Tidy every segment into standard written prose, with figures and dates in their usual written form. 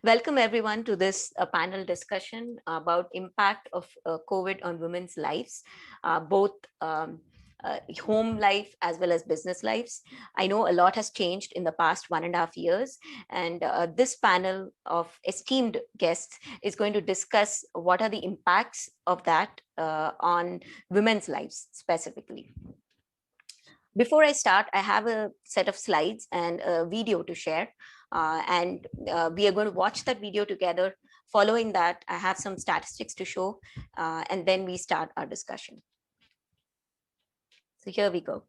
Welcome everyone to this panel discussion about impact of COVID on women's lives, both home life as well as business lives. I know a lot has changed in the past 1.5 years, and this panel of esteemed guests is going to discuss what are the impacts of that on women's lives specifically. Before I start, I have a set of slides and a video to share. And we are going to watch that video together. Following that, I have some statistics to show, and then we start our discussion. So here we go.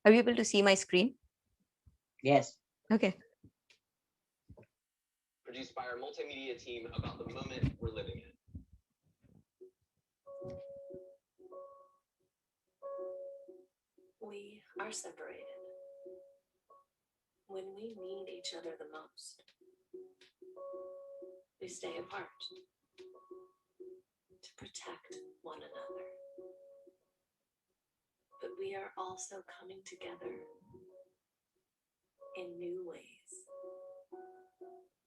Are you able to see my screen? Yes. Okay. Produced by our multimedia team about the moment we're living in. We are separated when we need each other the most. We stay apart to protect one another. But we are also coming together in new ways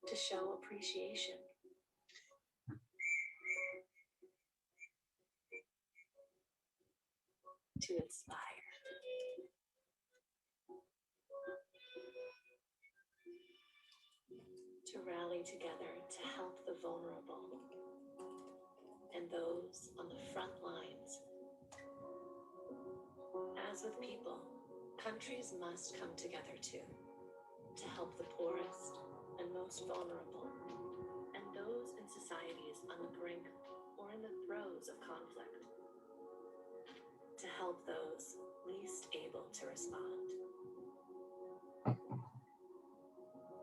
to show appreciation. To inspire. To rally together to help the vulnerable and those on the front lines. As with people, countries must come together too, to help the poorest and most vulnerable, and those in societies on the brink or in the throes of conflict, to help those least able to respond.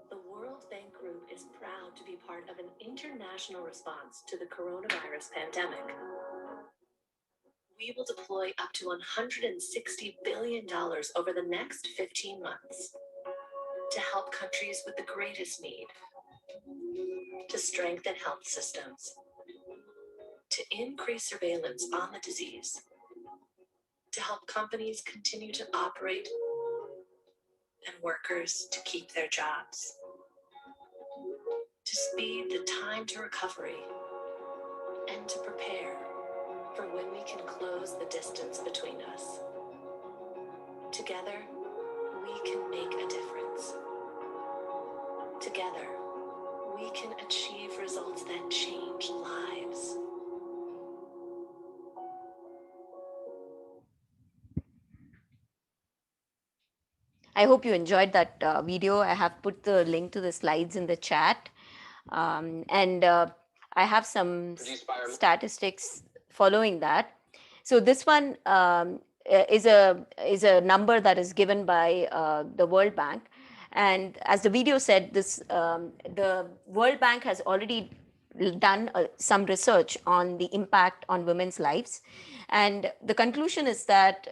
The World Bank Group is proud to be part of an international response to the coronavirus pandemic. We will deploy up to $160 billion over the next 15 months to help countries with the greatest need, to strengthen health systems, to increase surveillance on the disease, to help companies continue to operate and workers to keep their jobs, to speed the time to recovery, and to prepare for when we can close the distance between us. Together, we can make a difference. Together, we can achieve results that change lives. I hope you enjoyed that video. I have put the link to the slides in the chat. And I have some statistics following that. So this one is a number that is given by the World Bank. And as the video said, the World Bank has already done some research on the impact on women's lives. And the conclusion is that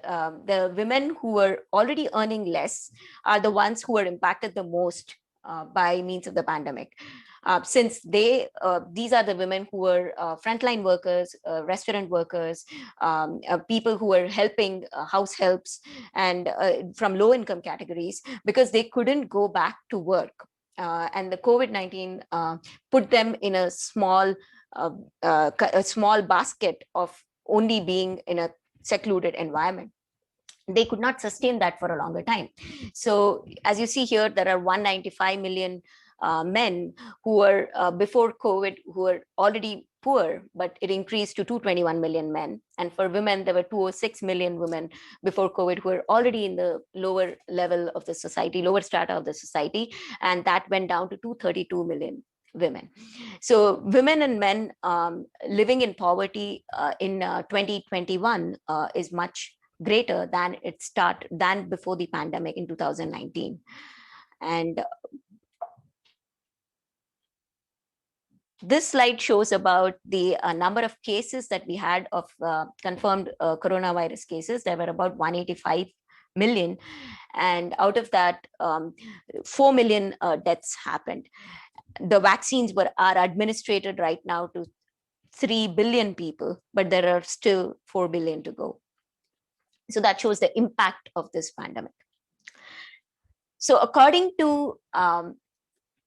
the women who were already earning less are the ones who were impacted the most by means of the pandemic. Since these are the women who were frontline workers, restaurant workers, people who were helping house helps, and from low income categories, because they couldn't go back to work. And the COVID-19 put them in a small basket of only being in a secluded environment. They could not sustain that for a longer time. So as you see here, there are 195 million men who were before COVID, who were already poor, but it increased to 221 million men. And for women, there were 206 million women before COVID who were already in the lower level of the society, lower strata of the society. And that went down to 232 million women. So women and men living in poverty in 2021 is much greater than before the pandemic in 2019. And this slide shows about the number of cases that we had of confirmed coronavirus cases. There were about 185 million. And out of that, 4 million deaths happened. The vaccines are administered right now to 3 billion people, but there are still 4 billion to go. So that shows the impact of this pandemic. So according to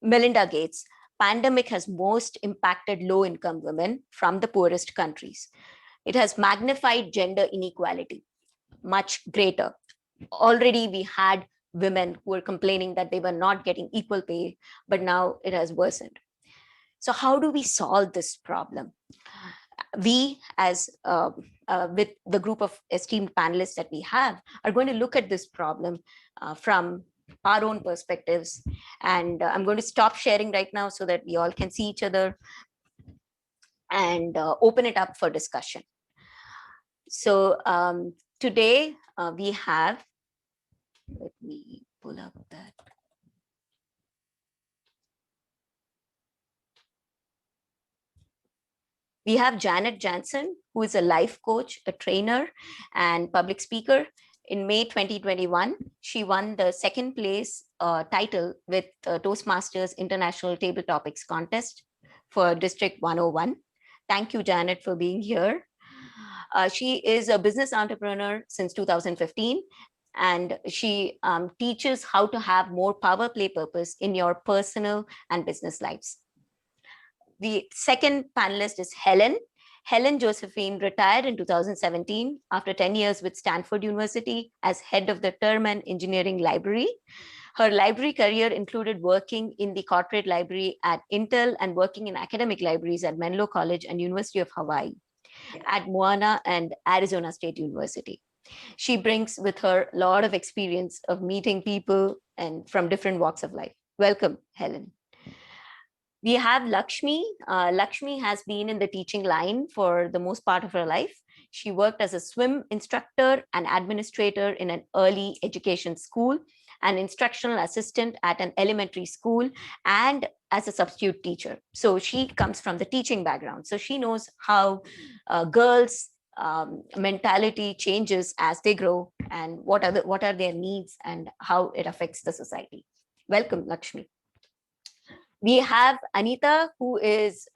Melinda Gates, pandemic has most impacted low-income women from the poorest countries. It has magnified gender inequality much greater. Already we had women who were complaining that they were not getting equal pay, but now it has worsened. So how do we solve this problem? We, as with the group of esteemed panelists that we have, are going to look at this problem from our own perspectives. And I'm going to stop sharing right now so that we all can see each other and open it up for discussion. So today we have, let me pull up that. We have Janet Jansen, who is a life coach, a trainer, and public speaker. In May 2021, she won the second place title with Toastmasters International Table Topics Contest for District 101. Thank you, Janet, for being here. She is a business entrepreneur since 2015, and she teaches how to have more power play purpose in your personal and business lives. The second panelist is Helen. Helen Josephine retired in 2017 after 10 years with Stanford University as head of the Terman Engineering Library. Her library career included working in the corporate library at Intel and working in academic libraries at Menlo College and University of Hawaii, at Moana and Arizona State University. She brings with her a lot of experience of meeting people and from different walks of life. Welcome, Helen. We have Lakshmi. Lakshmi has been in the teaching line for the most part of her life. She worked as a swim instructor and administrator in an early education school, an instructional assistant at an elementary school, and as a substitute teacher. So she comes from the teaching background. So she knows how girls' mentality changes as they grow and what are their needs and how it affects the society. Welcome, Lakshmi. We have Anita, who works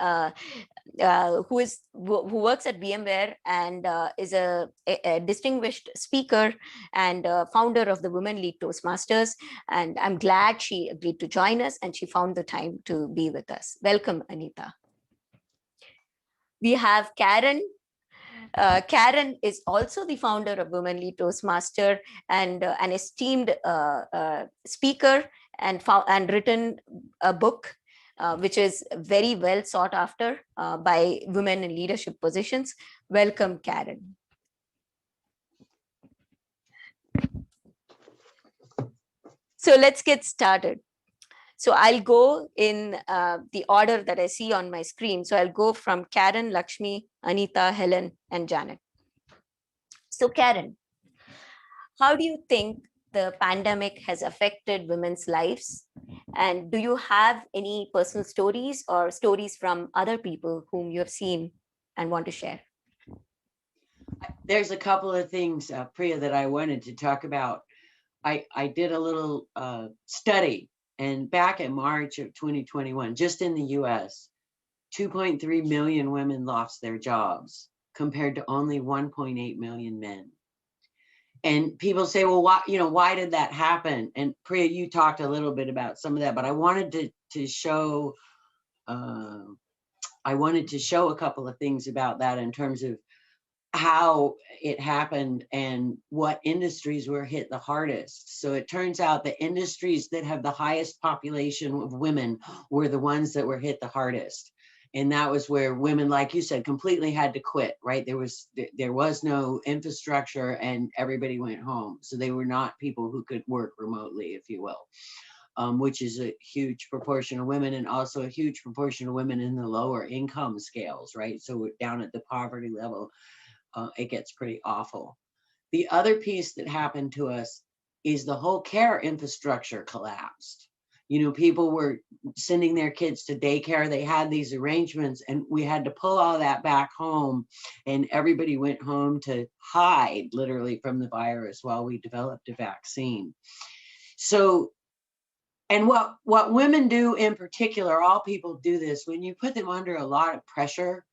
at VMware and is a distinguished speaker and founder of the Women Lead Toastmasters. And I'm glad she agreed to join us and she found the time to be with us. Welcome, Anita. We have Karen. Karen is also the founder of Women Lead Toastmaster and an esteemed speaker and written a book which is very well sought after by women in leadership positions. Welcome, Karen. So let's get started. So I'll go in the order that I see on my screen. So I'll go from Karen, Lakshmi, Anita, Helen, and Janet. So Karen, how do you think the pandemic has affected women's lives? And do you have any personal stories or stories from other people whom you have seen and want to share? There's a couple of things, Priya, that I wanted to talk about. I did a little study, and back in March of 2021, just in the US, 2.3 million women lost their jobs compared to only 1.8 million men. And people say, well, why did that happen? And Priya, you talked a little bit about some of that, but I wanted to show a couple of things about that in terms of how it happened and what industries were hit the hardest. So it turns out the industries that have the highest population of women were the ones that were hit the hardest. And that was where women, like you said, completely had to quit, right? There was no infrastructure and everybody went home. So they were not people who could work remotely, if you will, which is a huge proportion of women, and also a huge proportion of women in the lower income scales, right? So down at the poverty level, it gets pretty awful. The other piece that happened to us is the whole care infrastructure collapsed. People were sending their kids to daycare. They had these arrangements, and we had to pull all that back home, and everybody went home to hide literally from the virus while we developed a vaccine. So, and what women do in particular, all people do this, when you put them under a lot of pressure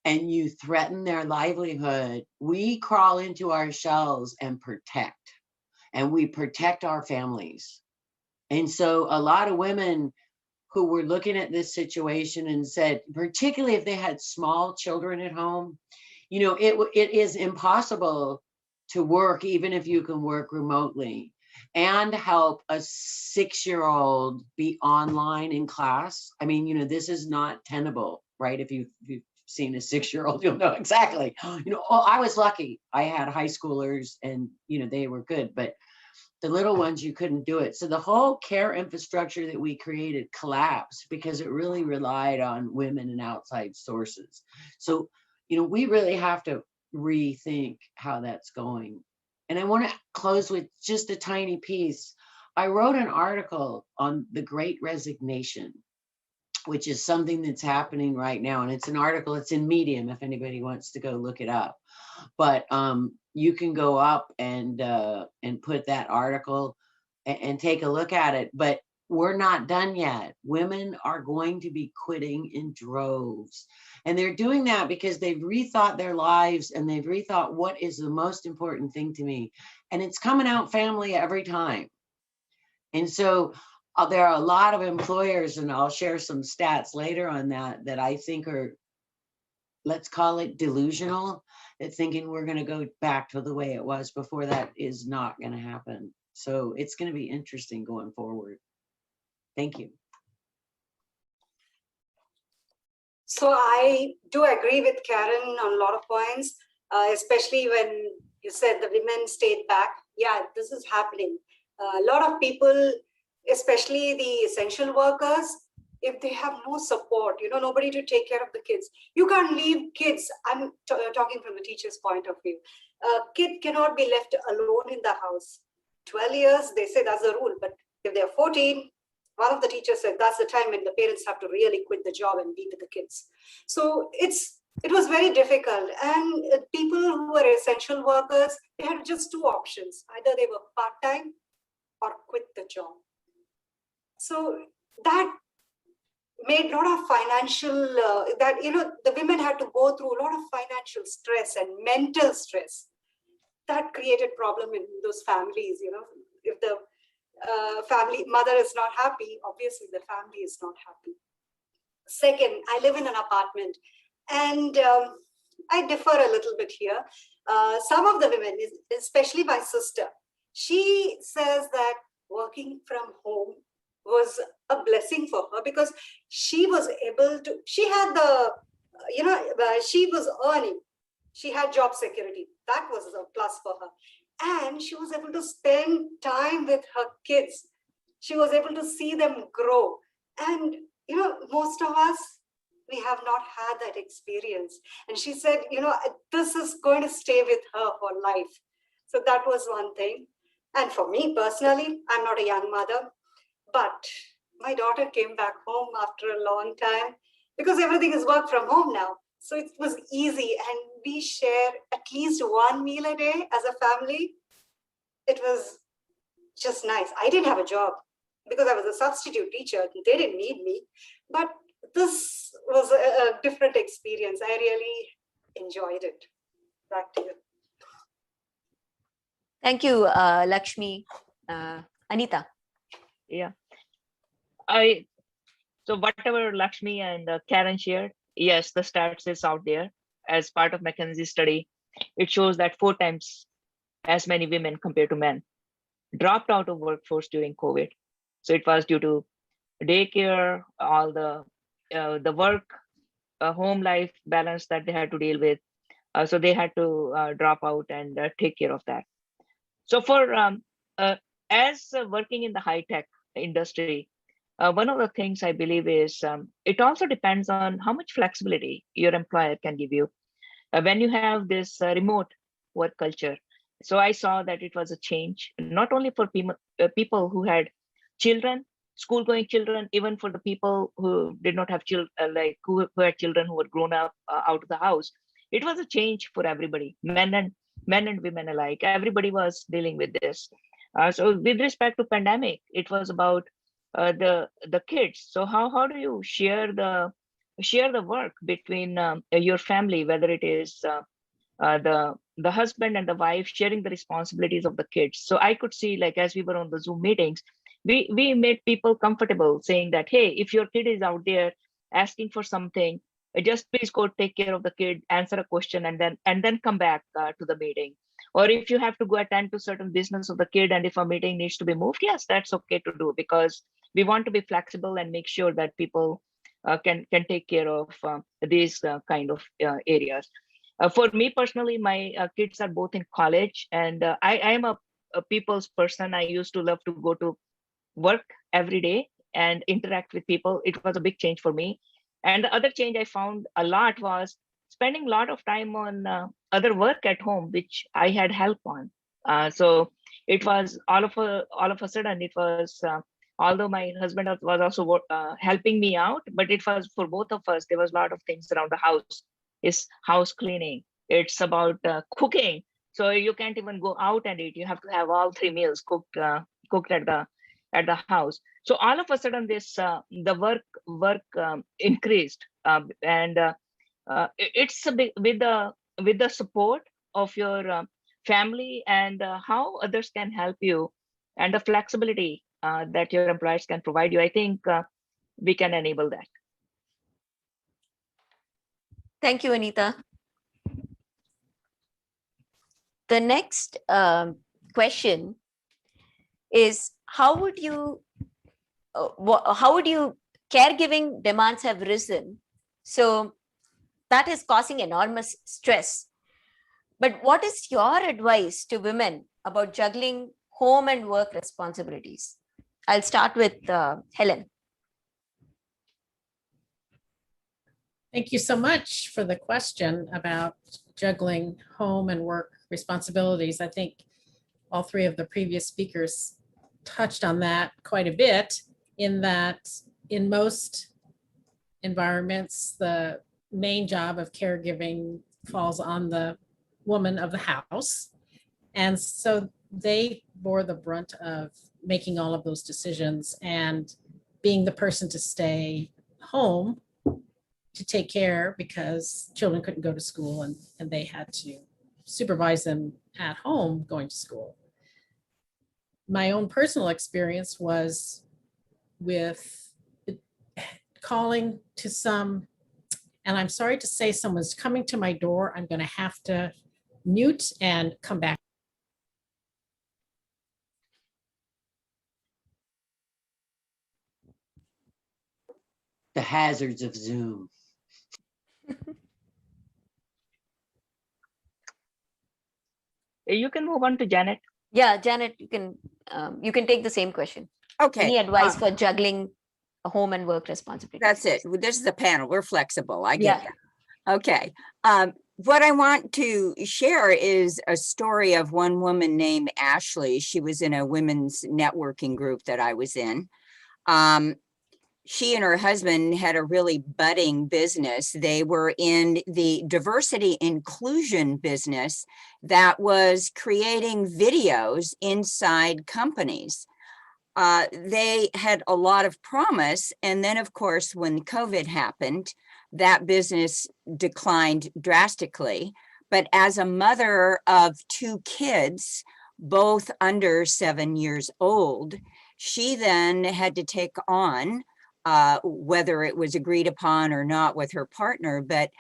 and you threaten their livelihood, we crawl into our shells and protect. And we protect our families. And so a lot of women who were looking at this situation and said, particularly if they had small children at home, you know, it is impossible to work even if you can work remotely and help a 6-year-old be online in class. I mean, you know, this is not tenable, right? If you've seen a 6-year-old, you'll know exactly. You know, I was lucky. I had high schoolers and, you know, they were good, but the little ones, you couldn't do it. So the whole care infrastructure that we created collapsed because it really relied on women and outside sources. So, you know, we really have to rethink how that's going. And I want to close with just a tiny piece. I wrote an article on the Great Resignation, which is something that's happening right now. And it's an article, it's in Medium if anybody wants to go look it up. But you can go up and put that article and take a look at it. But we're not done yet. Women are going to be quitting in droves. And they're doing that because they've rethought their lives and they've rethought what is the most important thing to me. And it's coming out family every time. And so there are a lot of employers, and I'll share some stats later on that I think are, let's call it delusional, that thinking we're going to go back to the way it was before. That is not going to happen. So it's going to be interesting going forward. Thank you. So I do agree with Karen on a lot of points, especially when you said the women stayed back. Yeah, this is happening. A lot of people, especially the essential workers, if they have no support, you know, nobody to take care of the kids, you can't leave kids. I'm talking from the teacher's point of view. A kid cannot be left alone in the house. 12 years, they say that's the rule, but if they're 14, one of the teachers said that's the time when the parents have to really quit the job and be with the kids. So it was very difficult. And people who were essential workers, they had just two options. Either they were part-time or quit the job. So that made a lot of financial, the women had to go through a lot of financial stress and mental stress. That created problem in those families, you know. If the family mother is not happy, obviously the family is not happy. Second, I live in an apartment, and I differ a little bit here. Some of the women, especially my sister, she says that working from home was a blessing for her because she was able to, she had the, she was earning, she had job security. That was a plus for her. And she was able to spend time with her kids. She was able to see them grow. And, you know, most of us, we have not had that experience. And she said, you know, this is going to stay with her for life. So that was one thing. And for me personally, I'm not a young mother, but my daughter came back home after a long time because everything is work from home now. So it was easy, and we share at least one meal a day as a family. It was just nice. I didn't have a job because I was a substitute teacher. They didn't need me, but this was a different experience. I really enjoyed it. Back to you. Thank you, Lakshmi. Anita. Yeah, so whatever Lakshmi and Karen shared, yes, the stats is out there. As part of McKinsey's study, it shows that 4 times as many women compared to men dropped out of workforce during COVID. So it was due to daycare, all the work, home life balance that they had to deal with. So they had to drop out and take care of that. So for as working in the high tech industry, one of the things I believe is it also depends on how much flexibility your employer can give you. When you have this remote work culture, so I saw that it was a change, not only for people who had children, school-going children, even for the people who did not have children, like who had children who were grown up out of the house. It was a change for everybody, men and women alike. Everybody was dealing with this. So with respect to pandemic, it was about the kids. So how do you share the work between your family, whether it is the husband and the wife sharing the responsibilities of the kids? So I could see, like, as we were on the Zoom meetings, we made people comfortable saying that, hey, if your kid is out there asking for something, just please go take care of the kid, answer a question, and then come back to the meeting. Or if you have to go attend to certain business of the kid, and if a meeting needs to be moved, yes, that's okay to do, because we want to be flexible and make sure that people can take care of these kind of areas. For me personally, my kids are both in college, and I am a people's person. I used to love to go to work every day and interact with people. It was a big change for me. And the other change I found a lot was spending a lot of time on other work at home, which I had help on. So it was all of a sudden, it was, although my husband was also helping me out, but it was for both of us. There was a lot of things around the house. It's house cleaning. It's about cooking. So you can't even go out and eat. You have to have all 3 meals cooked at the house. So all of a sudden, this the work increased, and it's a big, with the support of your family, and how others can help you, and the flexibility that your employers can provide you. I think we can enable that. Thank you, Anita. The next question is, how would you caregiving demands have risen, so that is causing enormous stress, but what is your advice to women about juggling home and work responsibilities? I'll start with Helen. Thank you so much for the question about juggling home and work responsibilities. I think all 3 of the previous speakers touched on that quite a bit, in that in most environments, the main job of caregiving falls on the woman of the house. And so they bore the brunt of making all of those decisions and being the person to stay home to take care, because children couldn't go to school, and they had to supervise them at home going to school. My own personal experience was with calling to some, and I'm sorry to say, someone's coming to my door. I'm going to have to mute and come back. The hazards of Zoom. You can move on to Janet. Yeah, Janet, you can take the same question. Okay. Any advice for juggling home and work responsibilities? That's it. This is the panel. We're flexible. I get that. Okay. What I want to share is a story of one woman named Ashley. She was in a women's networking group that I was in. She and her husband had a really budding business. They were in the diversity inclusion business that was creating videos inside companies. They had a lot of promise. And then, of course, when COVID happened, that business declined drastically. But as a mother of 2 kids, both under 7 years old, she then had to take on, whether it was agreed upon or not with her partner, but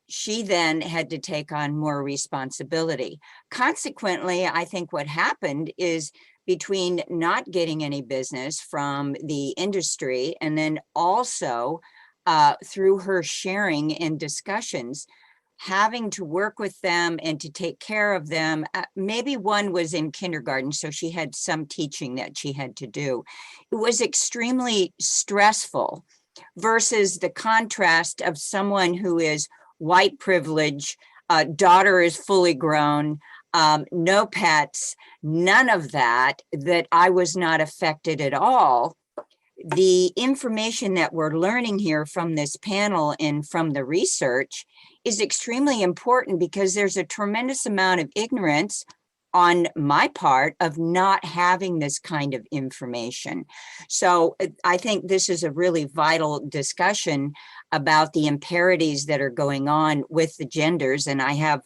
she then had to take on more responsibility. Consequently, I think what happened is, between not getting any business from the industry, and then also through her sharing and discussions, having to work with them and to take care of them. Maybe one was in kindergarten, so she had some teaching that she had to do. It was extremely stressful versus the contrast of someone who is white privilege, daughter is fully grown, no pets, none of that I was not affected at all. The information that we're learning here from this panel and from the research is extremely important, because there's a tremendous amount of ignorance on my part of not having this kind of information. So I think this is a really vital discussion about the imperatives that are going on with the genders. And I have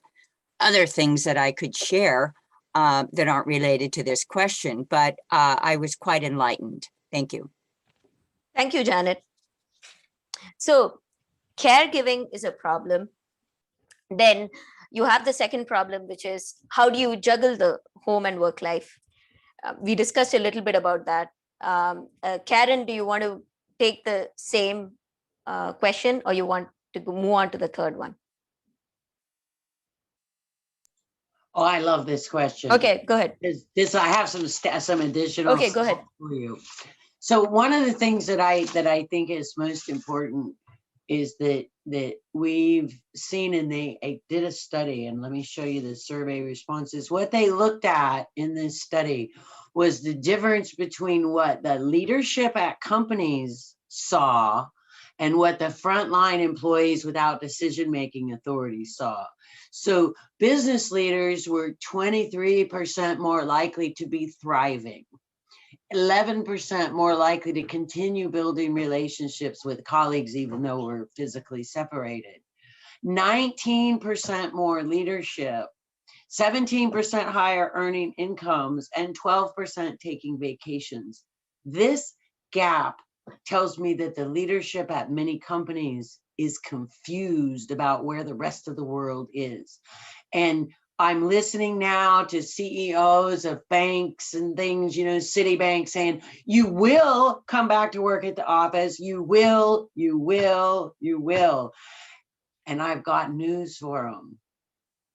other things that I could share that aren't related to this question, but I was quite enlightened. Thank you. Thank you, Janet. So caregiving is a problem. Then you have the second problem, which is how do you juggle the home and work life? We discussed a little bit about that. Karen, do you want to take the same question, or you want to move on to the third one? Oh, I love this question. Okay, go ahead. This I have some additional. Okay, go ahead. For you. So one of the things that I think is most important is that we've seen, and they did a study, and let me show you the survey responses. What they looked at in this study was the difference between what the leadership at companies saw and what the frontline employees without decision-making authority saw. So business leaders were 23% more likely to be thriving, 11% more likely to continue building relationships with colleagues, even though we're physically separated, 19% more leadership, 17% higher earning incomes, and 12% taking vacations. This gap tells me that the leadership at many companies is confused about where the rest of the world is. And I'm listening now to CEOs of banks and things, you know, Citibank saying, you will come back to work at the office. You will, you will, you will. And I've got news for them.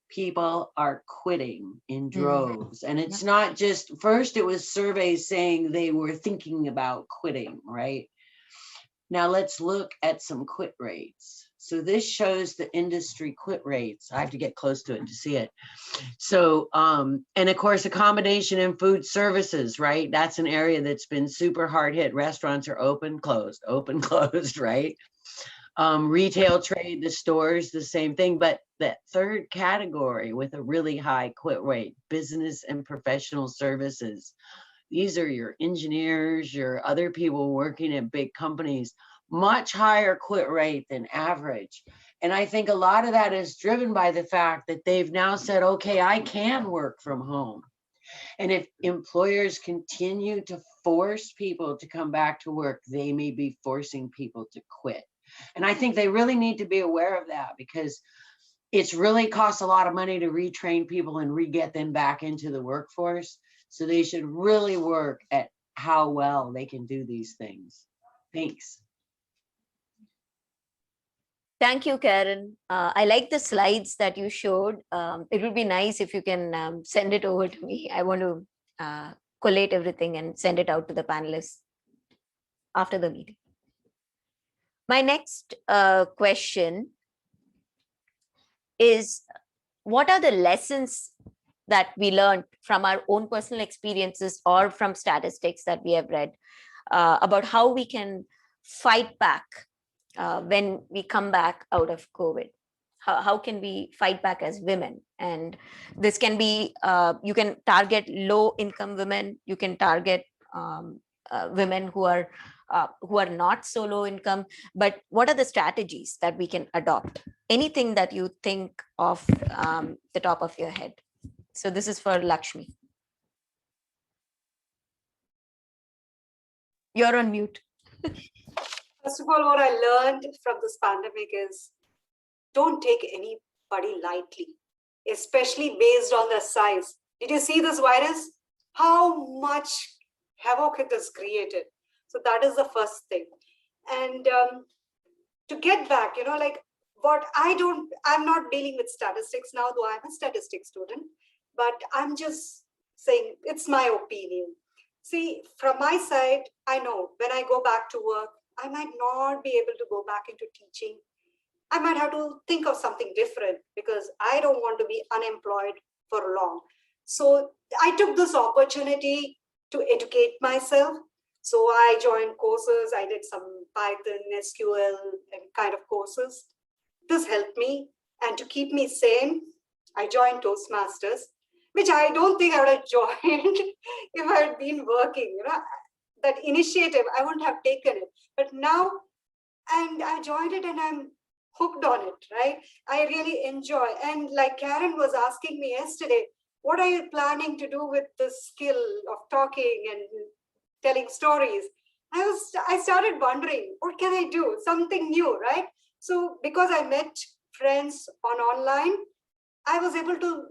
People are quitting in droves. And it's not just, first it was surveys saying they were thinking about quitting, right? Now let's look at some quit rates. So this shows the industry quit rates. I have to get close to it to see it. So, and of course, accommodation and food services, right? That's an area that's been super hard hit. Restaurants are open, closed, right? Retail trade, the stores, the same thing. But that third category with a really high quit rate, business and professional services. These are your engineers, your other people working at big companies, much higher quit rate than average. And I think a lot of that is driven by the fact that they've now said, okay, I can work from home. And if employers continue to force people to come back to work, they may be forcing people to quit. And I think they really need to be aware of that, because it's really costs a lot of money to retrain people and re-get them back into the workforce. So they should really work at how well they can do these things. Thanks. Thank you, Karen. I like the slides that you showed. It would be nice if you can send it over to me. I want to collate everything and send it out to the panelists after the meeting. My next question is, what are the lessons that we learned from our own personal experiences or from statistics that we have read about how we can fight back when we come back out of COVID? How can we fight back as women? And this can be, you can target low income women, you can target women who are not so low income, but what are the strategies that we can adopt? Anything that you think off the top of your head. So this is for Lakshmi. You're on mute. First of all, what I learned from this pandemic is don't take anybody lightly, especially based on their size. Did you see this virus? How much havoc it has created. So that is the first thing. And to get back, like what I'm not dealing with statistics now, though I'm a statistics student, but I'm just saying it's my opinion. See, from my side, I know when I go back to work, I might not be able to go back into teaching. I might have to think of something different because I don't want to be unemployed for long. So I took this opportunity to educate myself. So I joined courses. I did some Python, SQL, and kind of courses. This helped me. And to keep me sane, I joined Toastmasters, which I don't think I would have joined if I had been working. That initiative, I wouldn't have taken it. But now, and I joined it and I'm hooked on it, right? I really enjoy. And like Karen was asking me yesterday, what are you planning to do with this skill of talking and telling stories? I started wondering, what can I do? Something new, right? So because I met friends on online, I was able to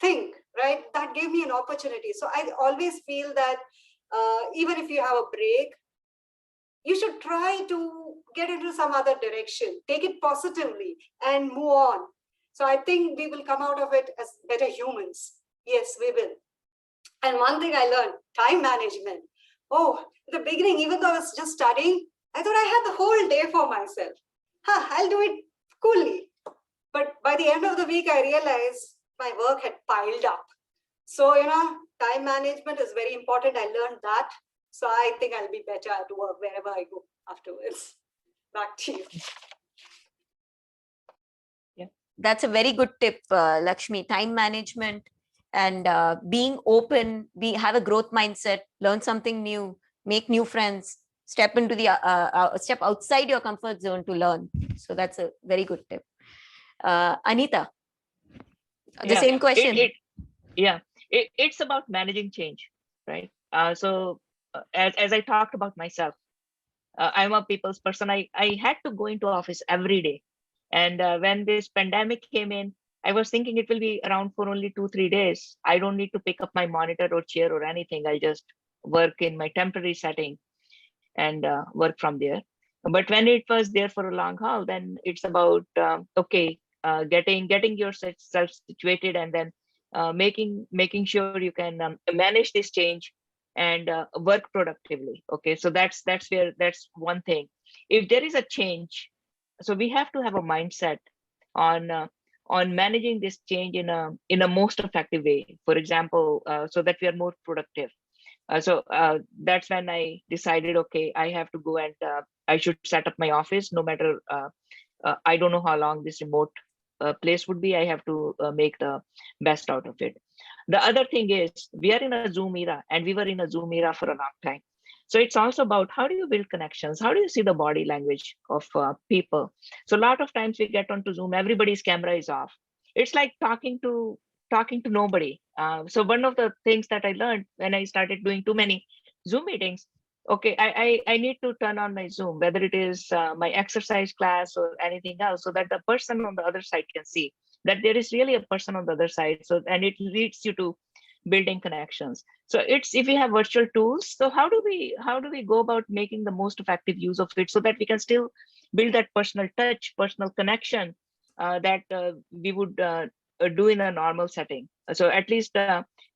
think, right? That gave me an opportunity. So I always feel that even if you have a break, you should try to get into some other direction, take it positively and move on. So I think we will come out of it as better humans. Yes, we will. And one thing I learned, time management. Oh, in the beginning, even though I was just studying, I thought I had the whole day for myself. I'll do it coolly. But by the end of the week, I realized my work had piled up. So, time management is very important. I learned that. So I think I'll be better at work wherever I go afterwards. Back to you. Yeah, that's a very good tip, Lakshmi. Time management and being open, have a growth mindset, learn something new, make new friends, step into the step outside your comfort zone to learn. So that's a very good tip. Anita, the same question. It's about managing change, right? As I talked about myself, I'm a people's person. I had to go into office every day. And when this pandemic came in, I was thinking it will be around for only 2-3 days. I don't need to pick up my monitor or chair or anything. I'll just work in my temporary setting and work from there. But when it was there for a long haul, then it's about, getting yourself situated and then making sure you can manage this change and work productively. Okay, so that's one thing. If there is a change, so we have to have a mindset on managing this change in a most effective way. For example, so that we are more productive. That's when I decided, okay, I have to go and I should set up my office. No matter, I don't know how long this remote place would be. I have to make the best out of it. The other thing is, we are in a Zoom era, and we were in a Zoom era for a long time. So it's also about, how do you build connections? How do you see the body language of people? So a lot of times we get onto Zoom, everybody's camera is off. It's like talking to nobody. So one of the things that I learned when I started doing too many Zoom meetings, okay, I need to turn on my Zoom, whether it is my exercise class or anything else, so that the person on the other side can see that there is really a person on the other side. So, and it leads you to building connections. So it's, if we have virtual tools, so how do we go about making the most effective use of it, so that we can still build that personal touch, personal connection that we would do in a normal setting. So at least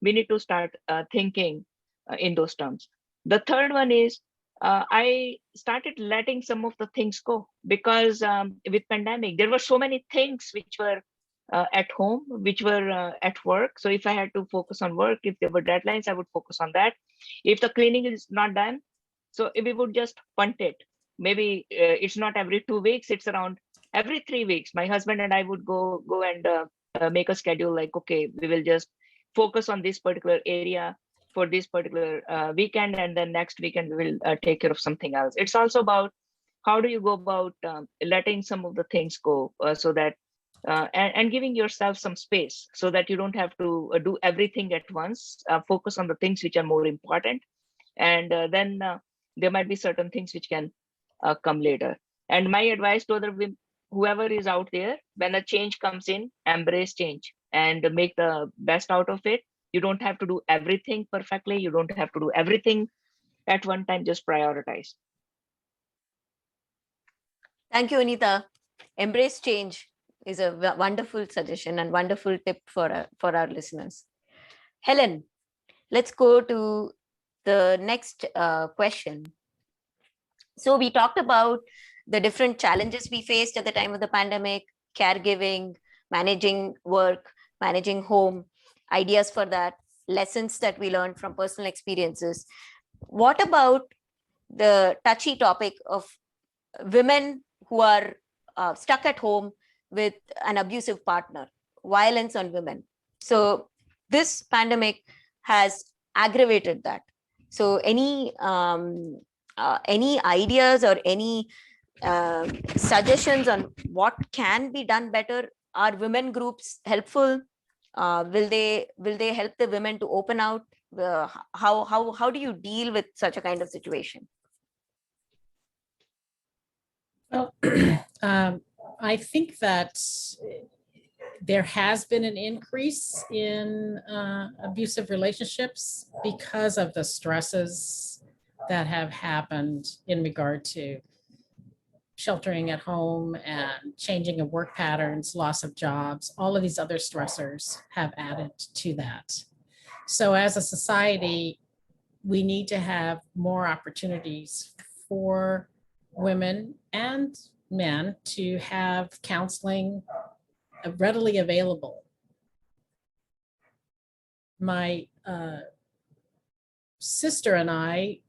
we need to start thinking in those terms. The third one is, I started letting some of the things go, because with pandemic, there were so many things which were at home, which were at work. So if I had to focus on work, if there were deadlines, I would focus on that. If the cleaning is not done, so if we would just punt it. Maybe it's not every 2 weeks, it's around every 3 weeks. My husband and I would go and make a schedule, like, okay, we will just focus on this particular area for this particular weekend, and then next weekend we will take care of something else. It's also about, how do you go about letting some of the things go, so that and giving yourself some space, so that you don't have to do everything at once. Focus on the things which are more important, and then there might be certain things which can come later. And my advice to other women, whoever is out there, when a change comes in, embrace change and make the best out of it. You don't have to do everything perfectly. You don't have to do everything at one time. Just prioritize. Thank you, Anita. Embrace change is a wonderful suggestion and wonderful tip for our listeners. Helen, let's go to the next question. So we talked about the different challenges we faced at the time of the pandemic: caregiving, managing work, managing home, ideas for that, lessons that we learned from personal experiences. What about the touchy topic of women who are stuck at home with an abusive partner, violence on women? So this pandemic has aggravated that. So any ideas or any suggestions on what can be done better? Are women groups helpful? Will they help the women to open out? How do you deal with such a kind of situation? Well, I think that there has been an increase in abusive relationships because of the stresses that have happened in regard to sheltering at home and changing of work patterns, loss of jobs. All of these other stressors have added to that. So as a society, we need to have more opportunities for women and men to have counseling readily available. My sister and I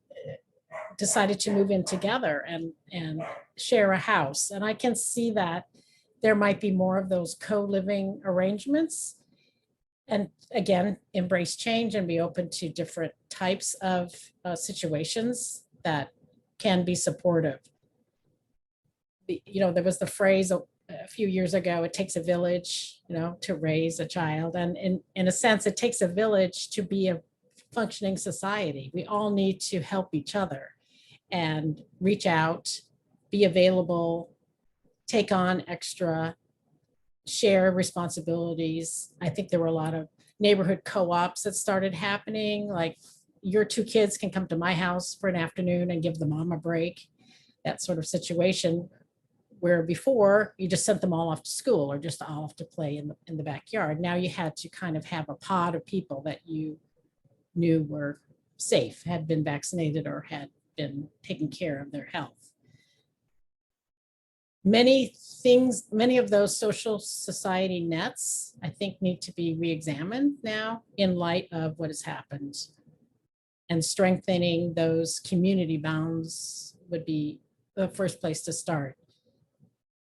decided to move in together and share a house. And I can see that there might be more of those co-living arrangements. And again, embrace change and be open to different types of situations that can be supportive. You know, there was the phrase a few years ago, it takes a village, you know, to raise a child. And in a sense, it takes a village to be a functioning society. We all need to help each other and reach out, be available, take on extra, share responsibilities. I think there were a lot of neighborhood co-ops that started happening, like your two kids can come to my house for an afternoon and give the mom a break, that sort of situation, where before you just sent them all off to school or just all off to play in the backyard. Now you had to kind of have a pod of people that you knew were safe, had been vaccinated or had been taking care of their health. Many of those social society nets, I think, need to be re-examined now in light of what has happened. And strengthening those community bounds would be the first place to start.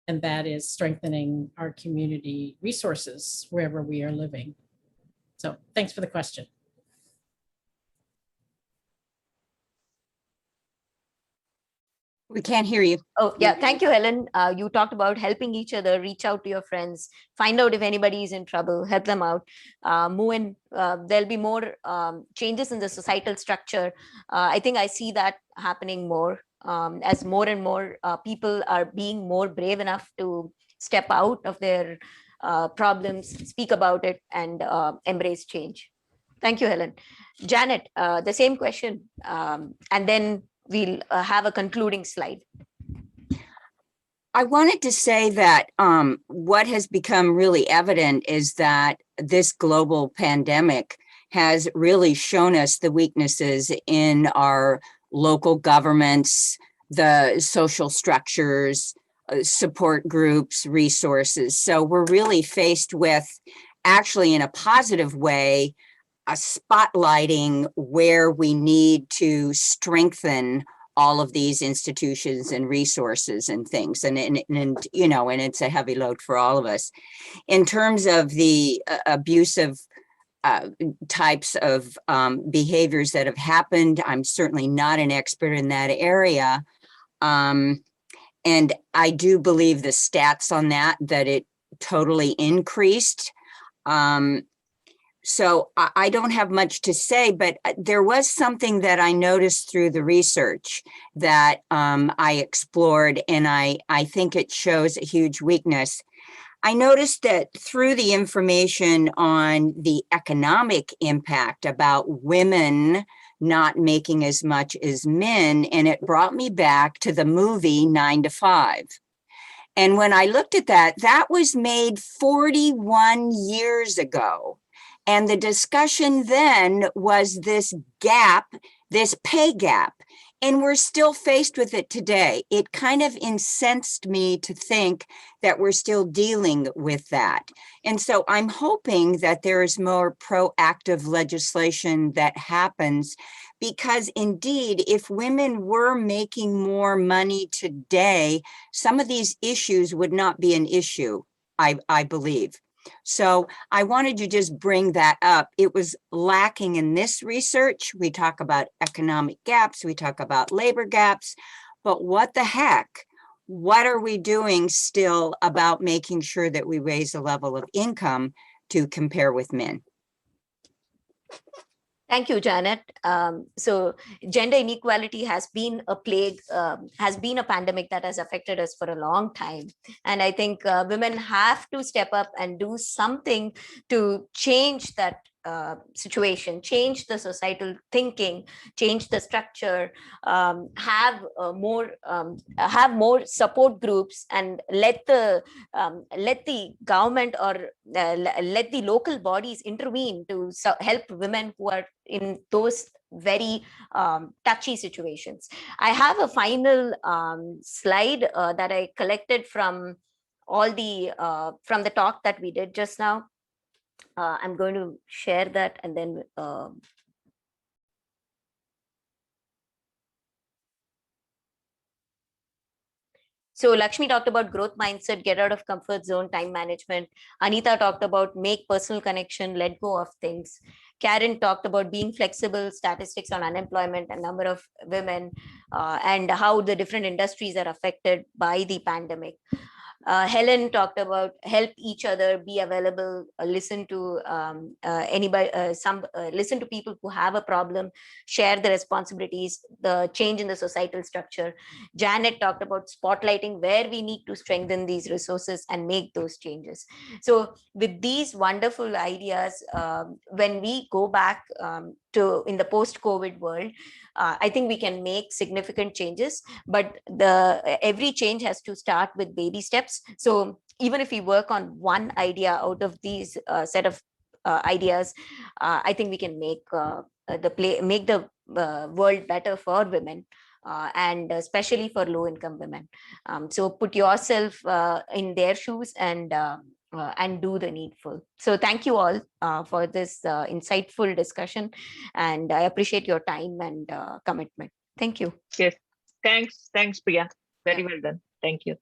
And that is strengthening our community resources wherever we are living. So thanks for the question. We can't hear you. Oh, yeah. Thank you, Helen. You talked about helping each other, reach out to your friends, find out if anybody is in trouble, help them out, move in. There'll be more changes in the societal structure. I think I see that happening more as more and more people are being more brave enough to step out of their problems, speak about it, and embrace change. Thank you, Helen. Janet, the same question. And then we'll have a concluding slide. I wanted to say that what has become really evident is that this global pandemic has really shown us the weaknesses in our local governments, the social structures, support groups, resources. So we're really faced with, actually in a positive way, a spotlighting where we need to strengthen all of these institutions and resources and things. And you know, and it's a heavy load for all of us. In terms of the abusive types of behaviors that have happened, I'm certainly not an expert in that area. And I do believe the stats on that it totally increased. So I don't have much to say, but there was something that I noticed through the research that I explored, and I think it shows a huge weakness. I noticed that through the information on the economic impact about women not making as much as men, and it brought me back to the movie 9 to 5. And when I looked at that, that was made 41 years ago. And the discussion then was this gap, this pay gap, and we're still faced with it today. It kind of incensed me to think that we're still dealing with that. And so I'm hoping that there is more proactive legislation that happens, because indeed, if women were making more money today, some of these issues would not be an issue, I believe. So I wanted to just bring that up. It was lacking in this research. We talk about economic gaps, we talk about labor gaps, but what the heck? What are we doing still about making sure that we raise the level of income? to compare with men. Thank you, Janet. So gender inequality has been a plague, has been a pandemic that has affected us for a long time. And I think women have to step up and do something to change that situation, change the societal thinking, change the structure, have more support groups, and let the government or let the local bodies intervene to help women who are in those very touchy situations. I have a final slide that I collected from all the from the talk that we did just now. I'm going to share that, and then so Lakshmi talked about growth mindset, get out of comfort zone, time management. Anita talked about make personal connection, let go of things. Karen talked about being flexible, statistics on unemployment and number of women, and how the different industries are affected by the pandemic. Helen talked about help each other, be available, listen to anybody, listen to people who have a problem, share the responsibilities, the change in the societal structure. Janet talked about spotlighting where we need to strengthen these resources and make those changes. So with these wonderful ideas, when we go back to in the post-COVID world, I think we can make significant changes, but every change has to start with baby steps. So even if we work on one idea out of these set of ideas, I think we can make the world better for women. And especially for low-income women. So put yourself in their shoes and do the needful. So thank you all for this insightful discussion, and I appreciate your time and commitment. Thank you. Yes. Thanks, Priya. Very well done. Thank you.